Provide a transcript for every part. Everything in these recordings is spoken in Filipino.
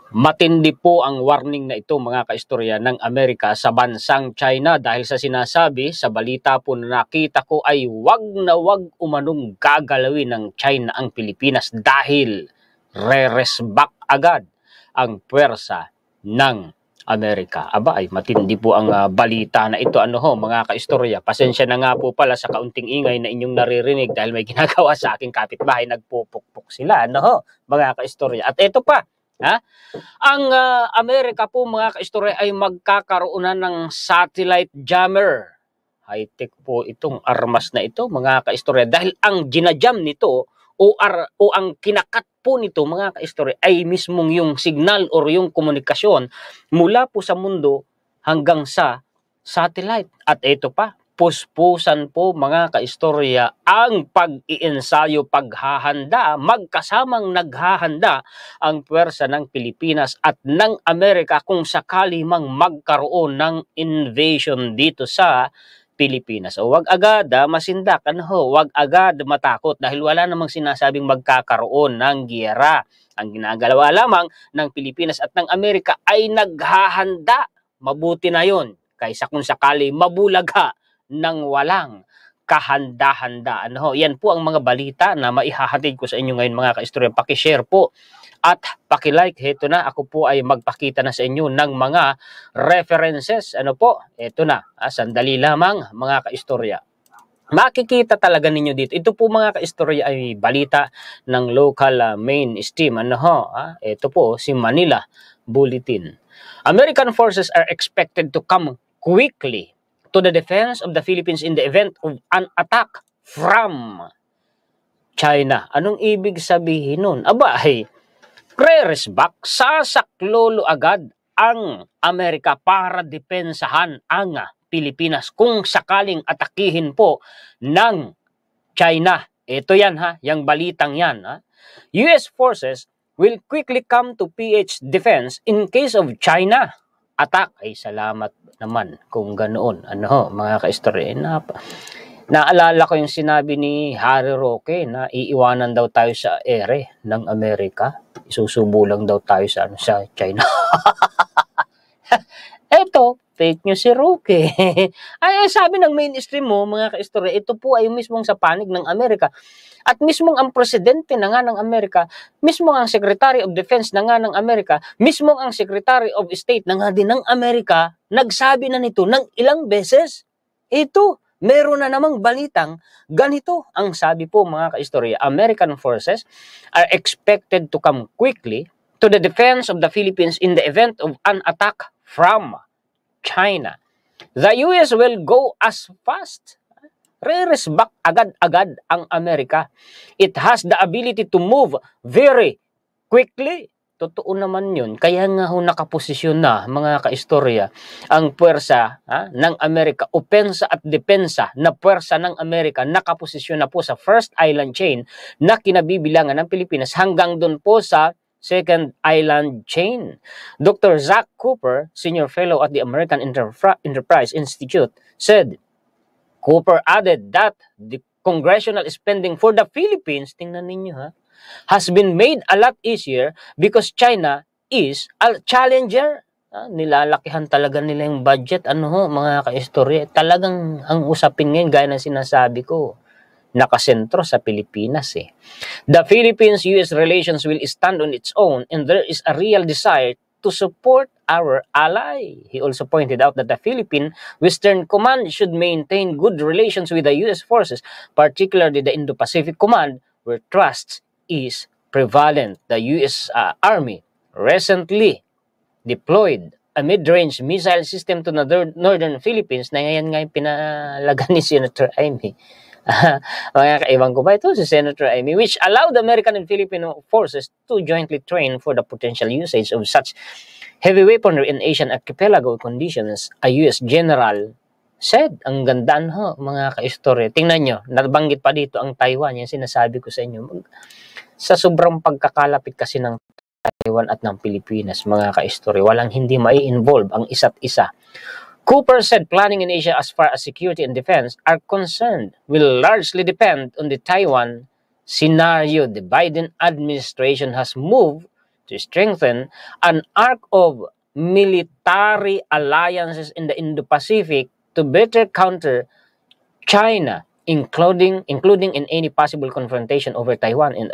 Matindi po ang warning na ito mga kaistorya ng Amerika sa bansang China dahil sa sinasabi sa balita po na nakita ko ay wag na wag umanong gagalawin ng China ang Pilipinas dahil re-resback agad ang puwersa ng Amerika. Aba ay matindi po ang balita na ito. Ano ho mga kaistorya, pasensya na nga po pala sa kaunting ingay na inyong naririnig dahil may ginagawa sa aking kapitbahay, nagpupukpok sila. Ano ho mga kaistorya. At ito pa, ang Amerika po mga kaistorya ay magkakaroon na ng satellite jammer. High-tech po itong armas na ito mga kaistorya dahil ang ginajam nito o ang kinakat po nito mga kaistorya ay mismong yung signal or yung komunikasyon mula po sa mundo hanggang sa satellite. At ito pa, puspusan po mga kaistorya ang pag-iensayo, paghahanda, magkasamang naghahanda ang puwersa ng Pilipinas at ng Amerika kung sakali mang magkaroon ng invasion dito sa Pilipinas. O wag agad masindak, wag agad matakot dahil wala namang sinasabing magkakaroon ng giyera. Ang ginagawa lamang ng Pilipinas at ng Amerika ay naghahanda. Mabuti na yon kaysa kung sakali mabulaga ng walang kahanda-handa. Yan po ang mga balita na maihahatid ko sa inyo ngayon mga kaistorya. Paki-share po at paki-like. Heto na, ako po ay magpakita na sa inyo ng mga references. Ito na, sandali lamang mga kaistorya. Makikita talaga ninyo dito. Ito po mga kaistorya ay balita ng local mainstream. Ito po si Manila Bulletin. American forces are expected to come quickly to the defense of the Philippines in the event of an attack from China. Anong ibig sabihin nun? Aba ay re-resback, sasaklolo agad ang Amerika para depensahan ang Pilipinas kung sakaling atakihin po ng China. Ito yan yung balitang yan. US forces will quickly come to PH defense in case of China attack. Ay salamat naman kung ganoon. Mga kaistorya, naalala ko yung sinabi ni Harry Roque na iiwanan daw tayo sa ere ng Amerika. Isusubo lang daw tayo sa China. Eto, fake news si Roque. Ay sabi ng mainstream mo, mga kaistorya, ito po ay mismong sa panig ng Amerika. At mismong ang presidente na nga ng Amerika, mismong ang Secretary of Defense na nga ng Amerika, mismong ang Secretary of State na nga din ng Amerika, nagsabi na nito ng ilang beses. Ito, meron na namang balitang ganito ang sabi po mga kaistorya. American forces are expected to come quickly to the defense of the Philippines in the event of an attack from China. The US will go as fast. Re-resback agad-agad ang Amerika. It has the ability to move very quickly. Totoo naman yun. Kaya nga nakaposisyon na mga kaistorya ang puwersa ng Amerika, opensa at depensa na puwersa ng Amerika, nakaposisyon na po sa first island chain na kinabibilangan ng Pilipinas hanggang doon po sa second island chain. Dr. Zach Cooper, Senior Fellow at the American Enterprise Institute, said, Cooper added that the congressional spending for the Philippines, tingnan ninyo has been made a lot easier because China is a challenger. Nilalakihan talaga nila yung budget. Mga kaistorya, talagang ang usapin ngayon, gaya ng sinasabi ko, nakasentro sa Pilipinas. The Philippines-US relations will stand on its own and there is a real desire to support our ally. He also pointed out that the Philippine Western Command should maintain good relations with the U.S. forces, particularly the Indo-Pacific Command, where trust is prevalent. The U.S. Army recently deployed a mid-range missile system to the northern Philippines na ngayon nga yung pinalagan ni Senator Amy. Mga kaibang ko ba ito si Senator Amy, which allowed the American and Filipino forces to jointly train for the potential usage of such heavy weaponry in Asian archipelago conditions, a U.S. general said. Ang gandaan mga kaistorya. Tingnan nyo, nabanggit pa dito ang Taiwan, yung sinasabi ko sa inyo. Sa sobrang pagkakalapit kasi ng Taiwan at ng Pilipinas, mga kaistorya, walang hindi mai-involve ang isa't isa. Cooper said planning in Asia as far as security and defense are concerned will largely depend on the Taiwan scenario. The Biden administration has moved to strengthen an arc of military alliances in the Indo-Pacific to better counter China, including in any possible confrontation over Taiwan and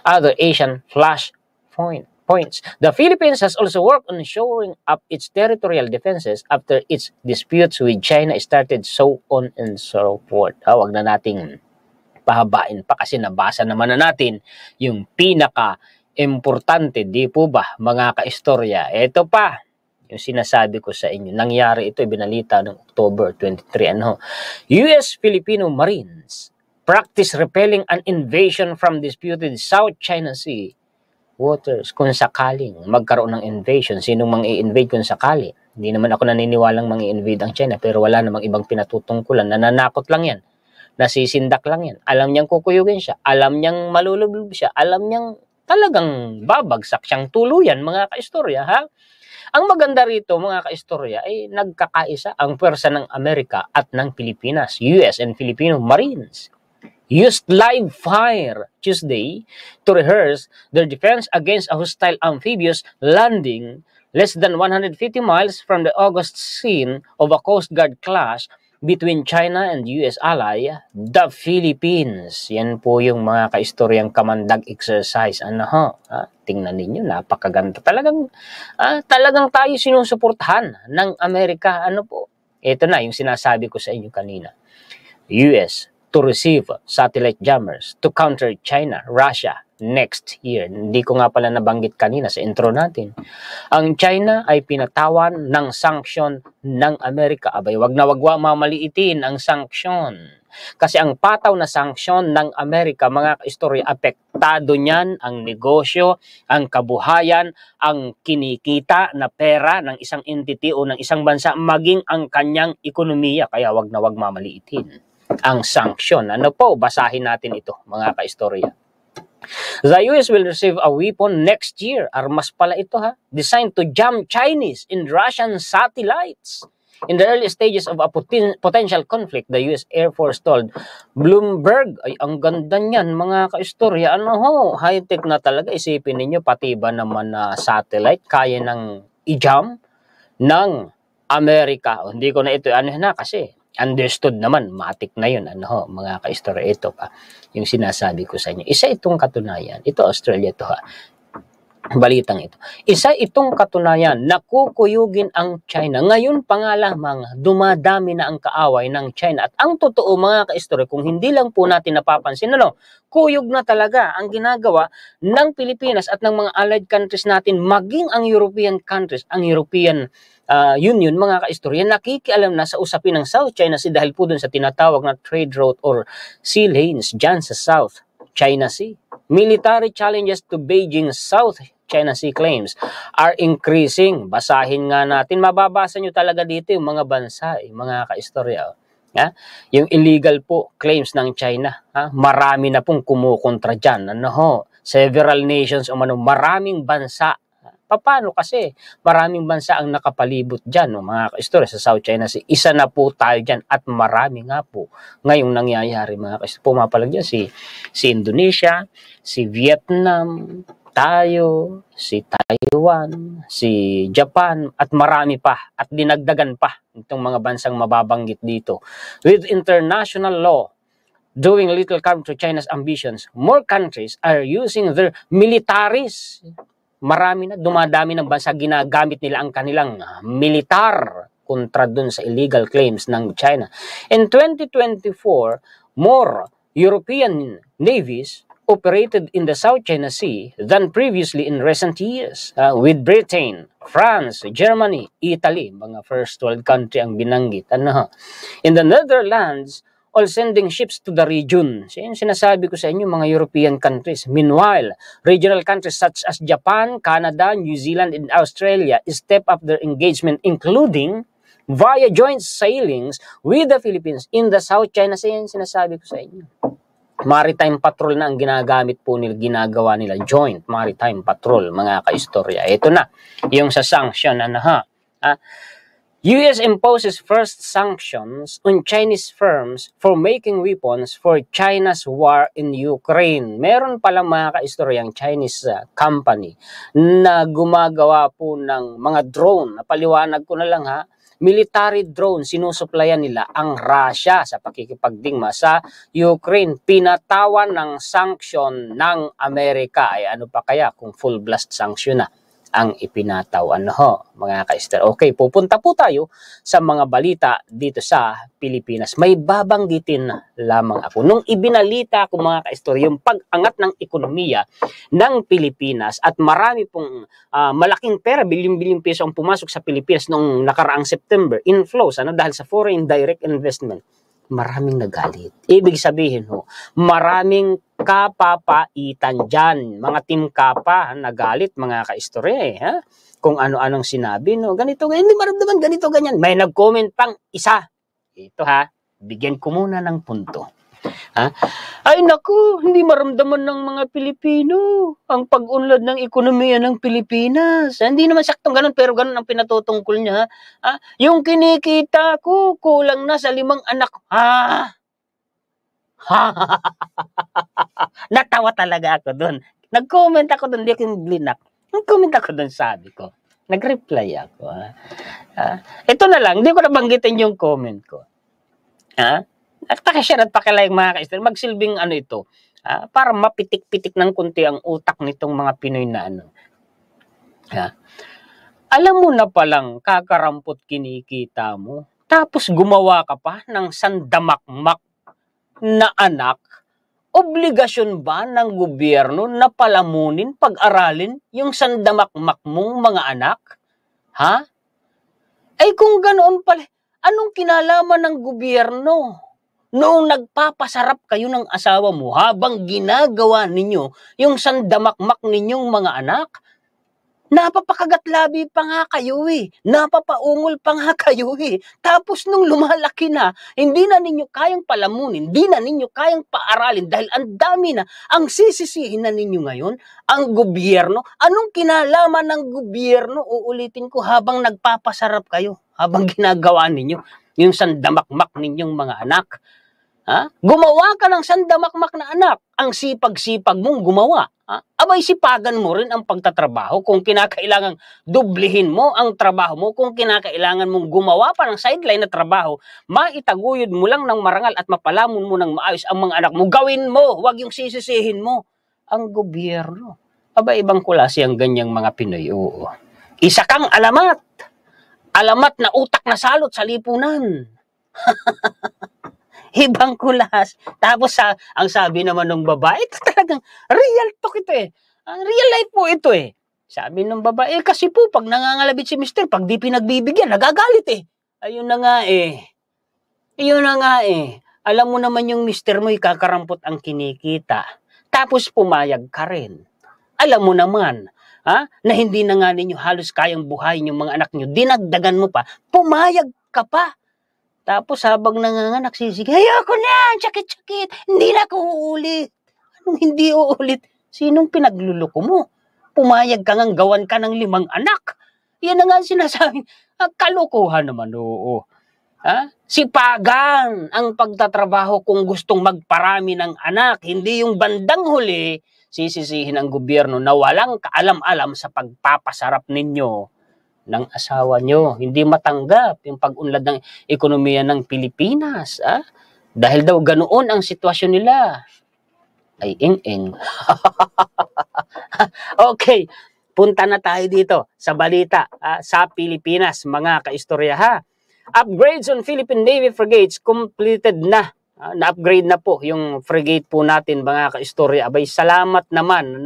other Asian points. The Philippines has also worked on shoring up its territorial defenses after its disputes with China started, so on and so forth. Huwag na nating pahabain pa kasi nabasa naman na natin yung pinaka-importante, di po ba, mga kaistorya? Ito pa, yung sinasabi ko sa inyo, nangyari ito, ibinalita ng October 23, US Filipino Marines practice repelling an invasion from disputed South China Sea waters kung sakaling magkaroon ng invasion. Sinong mang-i-invade kung sakali? Hindi naman ako naniniwalang mang-i-invade ang China, pero wala namang ibang pinatutungkulan. Nananakot lang yan. Nasisindak lang yan. Alam niyang kukuyugin siya. Alam niyang malulublob siya. Alam niyang talagang babagsak siyang tuluyan, mga kaistorya, ha? Ang maganda rito, mga kaistorya, ay nagkakaisa ang pwersa ng Amerika at ng Pilipinas. US and Filipino Marines used live fire Tuesday to rehearse their defense against a hostile amphibious landing less than 150 miles from the August scene of a Coast Guard clash between China and US ally, the Philippines. Yan po yung mga kaistoryang kamandag exercise. Tingnan ninyo, napakaganda. Talagang tayo sinusuportahan ng Amerika. Ito na yung sinasabi ko sa inyo kanina. US to receive satellite jammers to counter China, Russia next year. Hindi ko nga pala nabanggit kanina sa intro natin. Ang China ay pinatawan ng sanksyon ng Amerika. Abay, wag na wag mamaliitin ang sanksyon. Kasi ang pataw na sanksyon ng Amerika, mga kaistorya, apektado niyan ang negosyo, ang kabuhayan, ang kinikita na pera ng isang entity o ng isang bansa, maging ang kanyang ekonomiya. Kaya wag na wag mamaliitin ang sanksyon. Basahin natin ito, mga kaistorya. The US will receive a weapon next year. Armas pala ito, designed to jam Chinese and Russian satellites. In the early stages of a potential conflict, the US Air Force told Bloomberg, ay ang ganda niyan, mga kaistorya, high-tech na talaga. Isipin ninyo, pati ba naman na satellite, kaya ng i-jam ng Amerika. Hindi ko na ito, kasi understood naman, matik na yun, mga kaistorya. Ito pa, yung sinasabi ko sa inyo. Isa itong katunayan. Ito, Australia to, balitang ito. Isa itong katunayan na kukuyugin ang China. Ngayon pa nga lamang, dumadami na ang kaaway ng China. At ang totoo, mga kaistorya, kung hindi lang po natin napapansin, kuyog na talaga ang ginagawa ng Pilipinas at ng mga allied countries natin, maging ang European countries, ang European Union, mga kaistorya, nakikialam na sa usapin ng South China Sea dahil po dun sa tinatawag na trade route or sea lanes dyan sa South China Sea. Military challenges to Beijing's South China Sea claims are increasing. Basahin nga natin. Mababasa nyo talaga dito yung mga bansa, mga kaistorya. Yung illegal po claims ng China. Marami na pong kumukontra dyan. Several nations maraming bansa. Paano kasi? Maraming bansa ang nakapalibot dyan, mga kaistorya, sa South China Sea. Isa na po tayo dyan at marami nga po ngayong nangyayari, mga kaistorya. Pumapalag dyan si Indonesia, si Vietnam, tayo, si Taiwan, si Japan, at marami pa. At dinagdagan pa itong mga bansang mababanggit dito. With international law doing little harm to China's ambitions, more countries are using their militaries. Marami na, dumadami ng bansa, ginagamit nila ang kanilang militar kontra dun sa illegal claims ng China. In 2024, more European navies operated in the South China Sea than previously in recent years, with Britain, France, Germany, Italy, mga first world country ang binanggit. In the Netherlands, all sending ships to the region. Sinasabi ko sa inyo, mga European countries. Meanwhile, regional countries such as Japan, Canada, New Zealand, and Australia step up their engagement, including via joint sailings with the Philippines in the South China Sea. Sinasabi ko sa inyo. Maritime patrol na ang ginagawa nila. Joint maritime patrol, mga kaistorya. Ito na, yung sa sanction, US imposes first sanctions on Chinese firms for making weapons for China's war in Ukraine. Meron pala mga kaistoryang Chinese company na gumagawa po ng mga drone. Napaliwanag ko na lang ha. Military drone, sinusuplayan nila ang Russia sa pakikipagdigma sa Ukraine. Pinatawan ng sanction ng Amerika. Ay ano pa kaya kung full blast sanction na ang ipinataw, mga ka-Esther. Okay, pupunta po tayo sa mga balita dito sa Pilipinas. May babanggitin lamang ako. Nung ibinalita ko mga ka-Esther, yung pag-angat ng ekonomiya ng Pilipinas at marami pong malaking pera, bilyong-bilyong piso ang pumasok sa Pilipinas noong nakaraang September, inflows, dahil sa foreign direct investment, maraming nagalit. Ibig sabihin maraming kapapaitan dyan. Mga team kapa, nagalit mga kaistorya ha? Kung ano-anong sinabi, ganito, hindi maramdaman, ganito, ganyan. May nag-comment pang isa. Ito bigyan ko muna ng punto. Ay naku, hindi maramdaman ng mga Pilipino ang pag-unlad ng ekonomiya ng Pilipinas. Hindi naman saktong ganun, pero ganun ang pinatutungkol niya. Yung kinikita ko, kulang na sa 5 anak. Natawa talaga ako doon. Nag-comment ako doon, di ako blinak. Nag-comment ako doon, sabi ko. Nag-reply ako. Ito na lang, hindi ko nabanggitin yung comment ko. At pakishare at pakilike mga ka-Esther, magsilbing ito, para mapitik-pitik ng kunti ang utak nitong mga Pinoy na Alam mo na palang kakarampot kinikita mo, tapos gumawa ka pa ng sandamakmak na anak. Obligasyon ba ng gobyerno na palamunin, pag-aralin yung sandamakmak mong mga anak? Ay kung ganoon pala, anong kinalaman ng gobyerno? Noong nagpapasarap kayo ng asawa mo habang ginagawa ninyo yung sandamakmak ninyong mga anak, napapakagatlabi pa nga kayo napapaungol pa nga kayo Tapos nung lumalaki na, hindi na ninyo kayang palamunin, hindi na ninyo kayang paaralin dahil ang dami na, ang sisisihin na ninyo ngayon, ang gobyerno. Anong kinalaman ng gobyerno? Uulitin ko, habang nagpapasarap kayo, habang ginagawa ninyo yung sandamakmak ninyong mga anak. Gumawa ka ng sandamakmak na anak. Ang sipag-sipag mong gumawa. Abay, sipagan mo rin ang pagtatrabaho kung kinakailangan dublihin mo ang trabaho mo, kung kinakailangan mong gumawa pa ng sideline na trabaho, maitaguyod mo lang ng marangal at mapalamon mo ng maayos ang mga anak mo. Gawin mo, huwag yung sisisihin mo ang gobyerno. Abay, ibang klase ang ganyang mga Pinoy. Oo. Isa kang alamat. Alamat na utak na salot sa lipunan. Ibang kulas. Tapos ang sabi naman ng babae, ito talagang real talk ito real life po ito Sabi ng babae, kasi po pag nangangalabit si mister, pag di pinagbibigyan, nagagalit Ayun na nga Ayun na nga Alam mo naman yung mister mo, kakarampot ang kinikita. Tapos pumayag ka rin. Alam mo naman, na hindi na nga ninyo halos kayang buhayin yung mga anak nyo, dinagdagan mo pa, pumayag ka pa. Tapos habang nanganganak, sisig, ayoko na, sakit-sakit, hindi na ako uulit. Anong hindi uulit? Sinong pinagluloko mo? Pumayag ka ngang gawan ka ng 5 anak. Yan na nga sinasabi. Kalokohan naman, oo. Sipagan ang pagtatrabaho kung gustong magparami ng anak. Hindi yung bandang huli, sisisihin ang gobyerno na walang kaalam-alam sa pagpapasarap ninyo ng asawa nyo. Hindi matanggap yung pag-unlad ng ekonomiya ng Pilipinas. Dahil daw ganoon ang sitwasyon nila. Ay, ing-ing. Okay, punta na tayo dito sa balita sa Pilipinas, mga kaistorya Upgrades on Philippine Navy frigates completed na. Na-upgrade na po yung frigate po natin, mga kaistorya. Abay, salamat naman.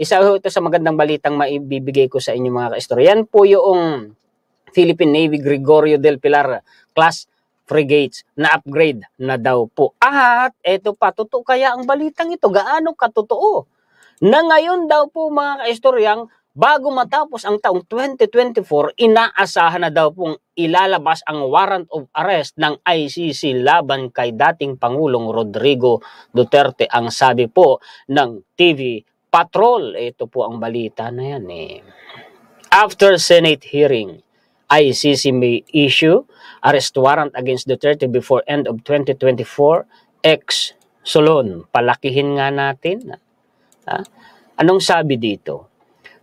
Isa ito sa magandang balitang maibibigay ko sa inyo, mga kaistorya. Yan po yung Philippine Navy Gregorio del Pilar class frigates na upgrade na daw po. At eto pa, totoo kaya ang balitang ito? Gaano katotoo? Na ngayon daw po, mga kaistoryang, bago matapos ang taong 2024, inaasahan na daw pong ilalabas ang warrant of arrest ng ICC laban kay dating Pangulong Rodrigo Duterte. Ang sabi po ng TV Patrol. Ito po ang balita na yan After Senate hearing, ICC may issue arrest warrant against Duterte before end of 2024. Ex Solon, palakihin nga natin. Anong sabi dito?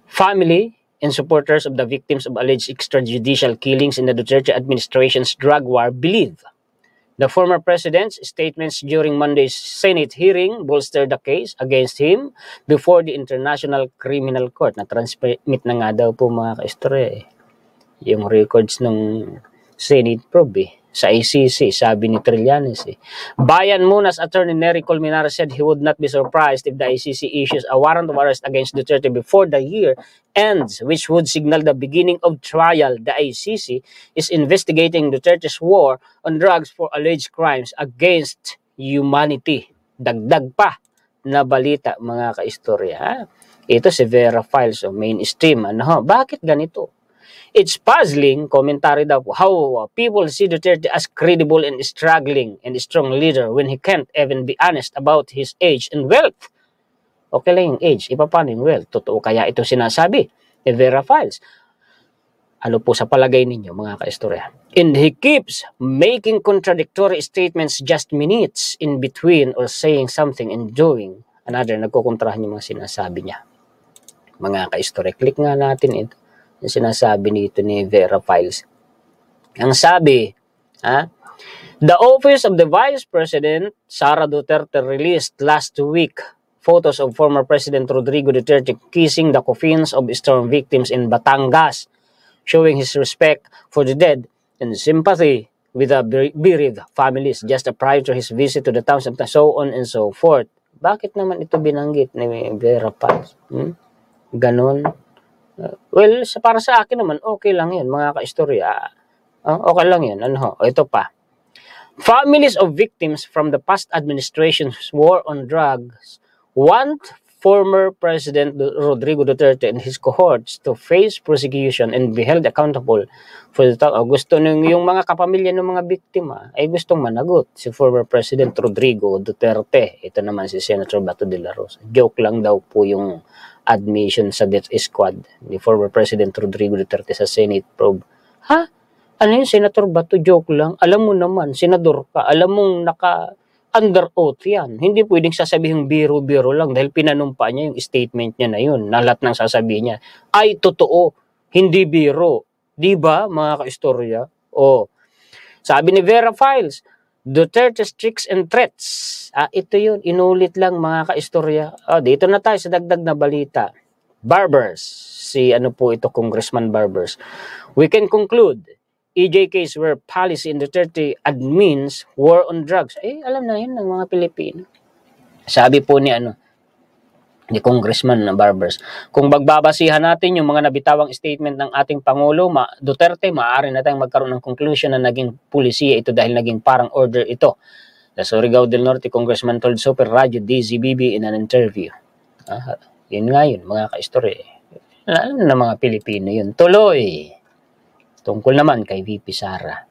Family and supporters of the victims of alleged extrajudicial killings in the Duterte administration's drug war believe the former president's statements during Monday's Senate hearing bolstered the case against him before the International Criminal Court. Na-transmit na nga daw po mga kaistorya yung records ng Senate probe sa ICC, sabi ni Trillanes. Bayan Muna's attorney Nery Colmenares said he would not be surprised if the ICC issues a warrant of arrest against Duterte before the year ends, which would signal the beginning of trial. The ICC is investigating Duterte's war on drugs for alleged crimes against humanity. Dagdag pa na balita mga kaistorya. Ito si Vera Files o mainstream. Bakit ganito? It's puzzling, commentary daw po, how people see Duterte as credible and struggling and strong leader when he can't even be honest about his age and wealth. Okay lang yung age, iba pa yung wealth. Totoo kaya ito sinasabi ni Vera Files? Ano po sa palagay ninyo mga kaistorya? And he keeps making contradictory statements just minutes in between or saying something and doing another. Nagkukontrahan yung mga sinasabi niya. Mga kaistorya, click nga natin ito. Yung sinasabi nito ni Vera Files. Ang sabi, the office of the Vice President, Sara Duterte, released last week photos of former President Rodrigo Duterte kissing the coffins of storm victims in Batangas, showing his respect for the dead and sympathy with the bereaved families just prior to his visit to the towns and so on and so forth. Bakit naman ito binanggit ni Vera Files? Ganon. Well, para sa akin naman, okay lang yan, mga kaistorya. Okay lang yan. Ito pa. Families of victims from the past administration's war on drugs want former President Rodrigo Duterte and his cohorts to face prosecution and be held accountable for the gusto nung yung mga kapamilya ng mga biktima ay gustong managot si former President Rodrigo Duterte. Ito naman si Senator Bato de la Rosa. Joke lang daw po yung admission sa death squad ni former President Rodrigo Duterte sa Senate probe. Ano yun, Senator Bato? Joke lang. Alam mo naman, senador ka. Alam mong naka-under oath yan. Hindi pwedeng sasabihin biro-biro lang dahil pinanumpa niya yung statement niya na yun. Na lahat ng sasabihin niya ay totoo, hindi biro. Diba, mga kaistorya? Sabi ni Vera Files, Duterte's tricks and threats. Ito yun, inulit lang mga kaistorya. Dito na tayo sa dagdag na balita. Barbers. Ano po ito, Congressman Barbers. We can conclude, EJ case where policy in Duterte admins war on drugs. Alam na yun ng mga Pilipino. Sabi po ni Congressman Barbers, kung magbabasihan natin yung mga nabitawang statement ng ating Pangulo, Duterte, maaari na tayong magkaroon ng conclusion na naging pulisiya ito dahil naging parang order ito. The Surigao del Norte Congressman told Super Radio DZBB in an interview. Yun nga yun, mga kaistorya. Alam na mga Pilipino yun. Tuloy. Tungkol naman kay VP Sara.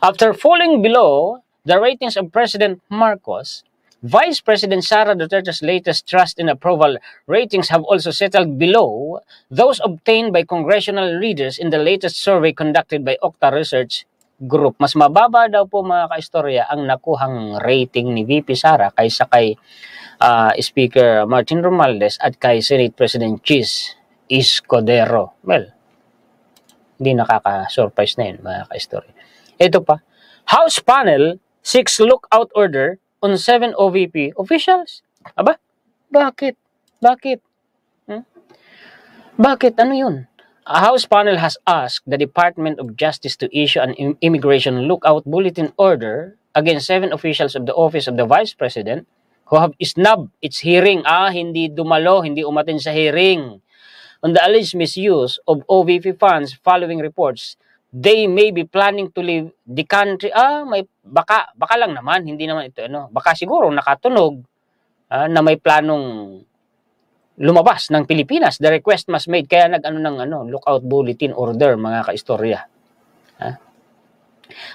After falling below the ratings of President Marcos, Vice President Sara Duterte's latest trust and approval ratings have also settled below those obtained by congressional leaders in the latest survey conducted by Okta Research Group. Mas mababa daw po mga kaistorya ang nakuhang rating ni VP Sara kaysa kay Speaker Martin Romualdez at kay Senate President Chis Escudero. Well, hindi nakaka-surprise na yun mga kaistorya. Ito pa, House panel seeks lookout order on 7 OVP officials. Bakit? Bakit? Bakit? Ano yun? A House panel has asked the Department of Justice to issue an immigration lookout bulletin order against 7 officials of the Office of the Vice President who have snubbed its hearing. Hindi dumalo, hindi umattend sa hearing. On the alleged misuse of OVP funds following reports they may be planning to leave the country. Baka lang naman, hindi naman ito baka siguro nakatunog na may planong lumabas ng Pilipinas. The request must made kaya lookout bulletin order mga kaistorya.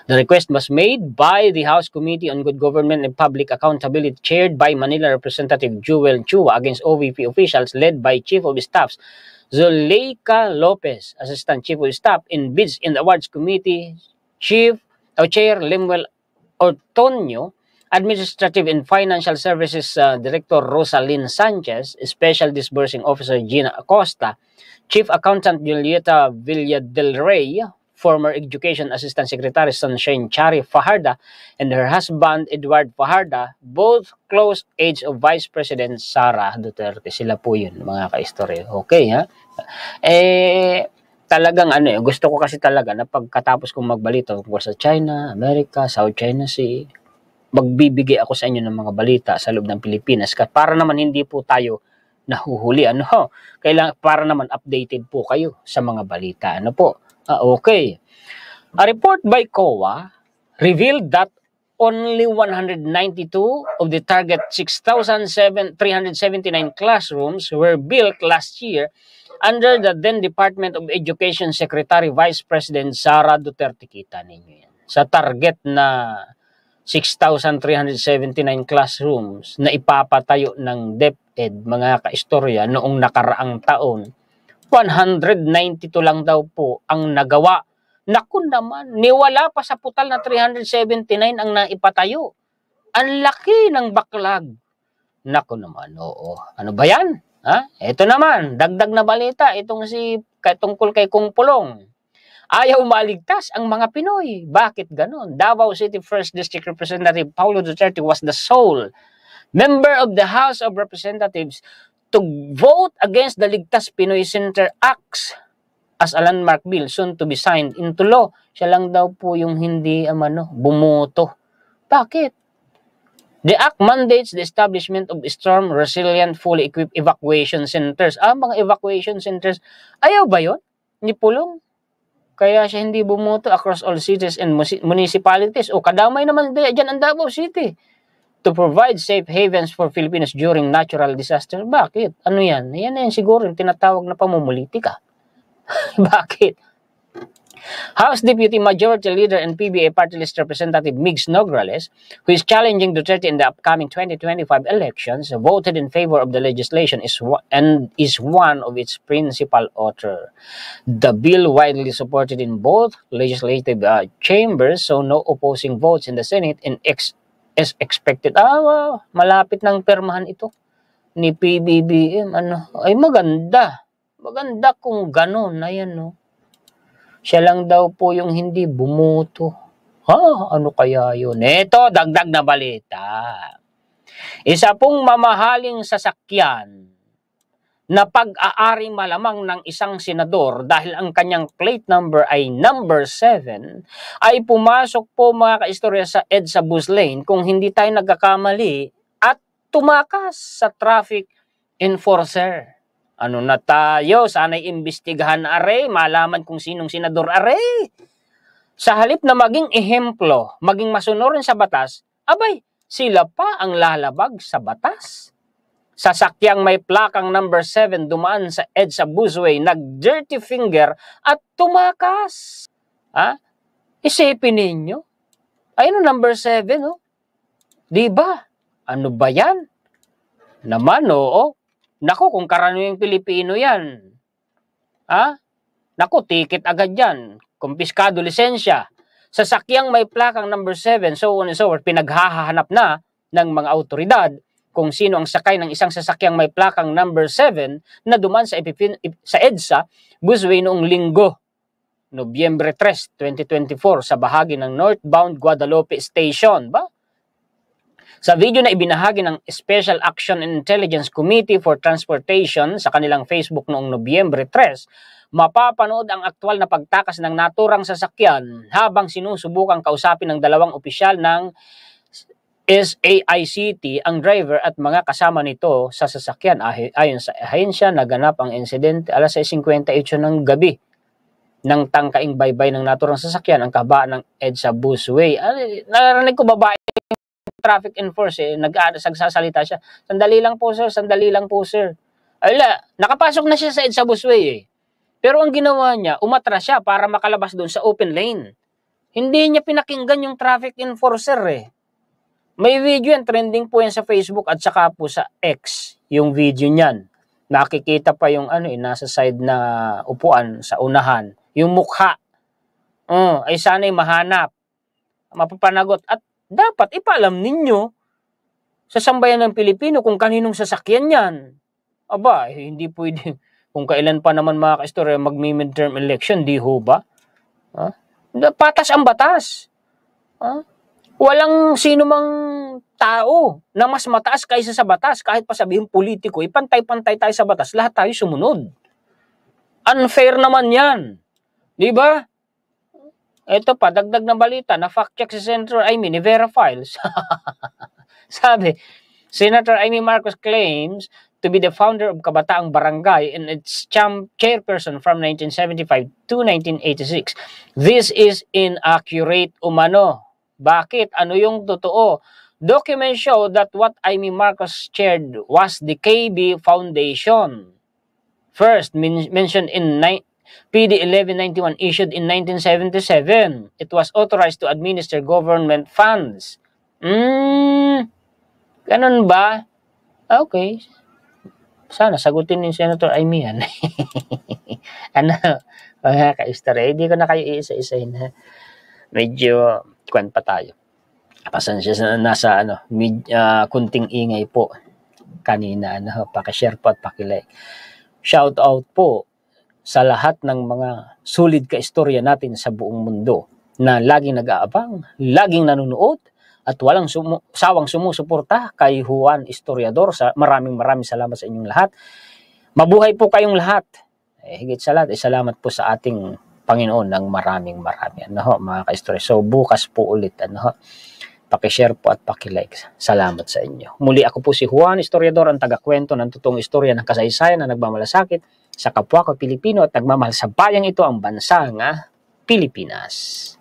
The request was made by the House Committee on Good Government and Public Accountability chaired by Manila Representative Jewel Chua against OVP officials led by Chief of Staffs Zuleika Lopez, Assistant Chief of Staff in Bids and Awards Committee, Chair Lemuel Ortonio, Administrative and Financial Services Director Rosalyn Sanchez, Special Disbursing Officer Gina Acosta, Chief Accountant Julieta Villa del Rey, former Education Assistant Secretary Sunshine Chari Fajarda, and her husband Edward Fajarda, both close aides of Vice President Sara Duterte. Sila po yun, mga kaistorya. Okay, ha? Talagang gusto ko kasi talaga na pagkatapos kong magbalita tungkol sa China, America, South China Sea, magbibigay ako sa inyo ng mga balita sa loob ng Pilipinas para naman hindi po tayo nahuhuli. Para naman updated po kayo sa mga balita. Okay. A report by COA revealed that only 192 of the target 6,379 classrooms were built last year under the then Department of Education Secretary Vice President Sara Duterte. Kita ninyo yan. Sa target na 6,379 classrooms na ipapatayo ng DepEd, mga kaistorya, noong nakaraang taon, 192 lang daw po ang nagawa. Naku naman, niwala pa sa putal na 379 ang naipatayo. Ang laki ng backlog. Naku naman, oo. Ano ba yan? Ito naman, dagdag na balita, tungkol kay Kung Pulong. Ayaw maligtas ang mga Pinoy. Bakit ganon? Davao City 1st District Representative Paulo Duterte was the sole member of the House of Representatives to vote against the Ligtas Pinoy Center Acts as a landmark bill soon to be signed into law. Siya lang daw po yung hindi bumoto. Bakit? The act mandates the establishment of storm resilient fully equipped evacuation centers. Mga evacuation centers, ayaw ba yun? Ni Pulong? Kaya siya hindi bumoto across all cities and municipalities. O kadamay naman dyan ang Davao City to provide safe havens for Filipinos during natural disaster. Bakit? Ano yan? Yan siguro yung tinatawag na pamumulitika. Bakit? House Deputy Majority Leader and PBA Party List Representative Migs Nograles, who is challenging Duterte in the upcoming 2025 elections, voted in favor of the legislation and is one of its principal author. The bill, widely supported in both legislative chambers, so no opposing votes in the Senate and is expected. Malapit ng permahan ito ni PBBM. Ay maganda. Maganda kung ganon. Ayan, no? Siya lang daw po yung hindi bumoto. Ano kaya yun? Ito, dagdag na balita. Isa pong mamahaling sasakyan na pag-aari malamang ng isang senador dahil ang kanyang plate number ay number 7 ay pumasok po, mga kaistorya, sa EDSA bus lane kung hindi tayo nagkakamali at tumakas sa traffic enforcer. Ano na tayo? Sana'y imbestigahan malaman kung sinong senador Sa halip na maging ehemplo, maging masunurin sa batas, sila pa ang lalabag sa batas. Sasakyang may plakang number 7 dumaan sa EDSA busway, nag-dirty finger at tumakas. Isipin ninyo. Number 7, Diba? Ano ba yan? Naman, oo. Naku, kung karaniwang Pilipino yan. Naku, ticket agad yan. Kumpiskado lisensya. Sasakyang may plakang number 7, so on and so forth, pinaghahanap na ng mga autoridad kung sino ang sakay ng isang sasakyang may plakang number 7 na dumaan sa EDSA busway noong Linggo, Nobyembre 3, 2024 sa bahagi ng northbound Guadalupe Station. Sa video na ibinahagi ng Special Action and Intelligence Committee for Transportation sa kanilang Facebook noong Nobyembre 3, mapapanood ang aktwal na pagtakas ng naturang sasakyan habang sinusubukang kausapin ng dalawang opisyal ng SAICT ang driver at mga kasama nito sa sasakyan. Ayon sa ahensya, naganap ang insidente alas 6:58 ng gabi nang tangkaing baybay ng naturang sasakyan ang kabaan ng EDSA busway. Narinig ko babae traffic enforcer, nagsasalita siya. Sandali lang po, sir. Nakapasok na siya sa EDSA busway Pero ang ginawa niya, umatras siya para makalabas doon sa open lane. Hindi niya pinakinggan yung traffic enforcer May video yan, trending po yan sa Facebook at saka po sa X, yung video niyan. nakikita pa yung nasa side na upuan sa unahan, yung mukha. Ay sana'y mahanap, mapapanagot at dapat ipaalam ninyo sa sambayan ng Pilipino kung kaninong sasakyan yan. Aba, hindi pwede kung kailan pa naman mga kaistorya magmi-midterm election, di ho ba? Patas ang batas. Walang sino mang tao na mas mataas kaysa sa batas, kahit pa sabihin politiko, pantay-pantay tayo sa batas, lahat tayo sumunod. Unfair naman yan. Di ba? Ito pa, dagdag na balita, na fact-check si Senator Amy ni Vera Files. Sabi, Senator Amy Marcos claims to be the founder of Kabataang Barangay and its chairperson from 1975 to 1986. This is inaccurate umano. Bakit? Ano yung totoo? Documents show that what Amy Marcos chaired was the KB Foundation. First mentioned in PD 1191 issued in 1977. It was authorized to administer government funds. Ganun ba? Okay. Sana sagutin ni Senator Amy yan. Mga ka-istorya, hindi ko na kayo iisa-isahin. Medyo kwan pa tayo. Pasensya sa nasa kunting ingay po kanina. Paki-share po at paki-like. Shout out po sa lahat ng mga solid ka-istorya natin sa buong mundo na laging nag-aabang, laging nanonood, at walang sawang sumusuporta kay Juan Historiador. Maraming salamat sa inyong lahat. Mabuhay po kayong lahat. Higit sa lahat, salamat po sa ating Panginoon ng maraming. Mga ka-istorya. So bukas po ulit. Paki-share po at paki-like. Salamat sa inyo. Muli ako po si Juan Historiador, ang taga-kwento ng totoong istorya ng kasaysayan na nagmamalasakit sa kapwa ko Pilipino at nagmamahal sa bayang ito, ang bansang Pilipinas.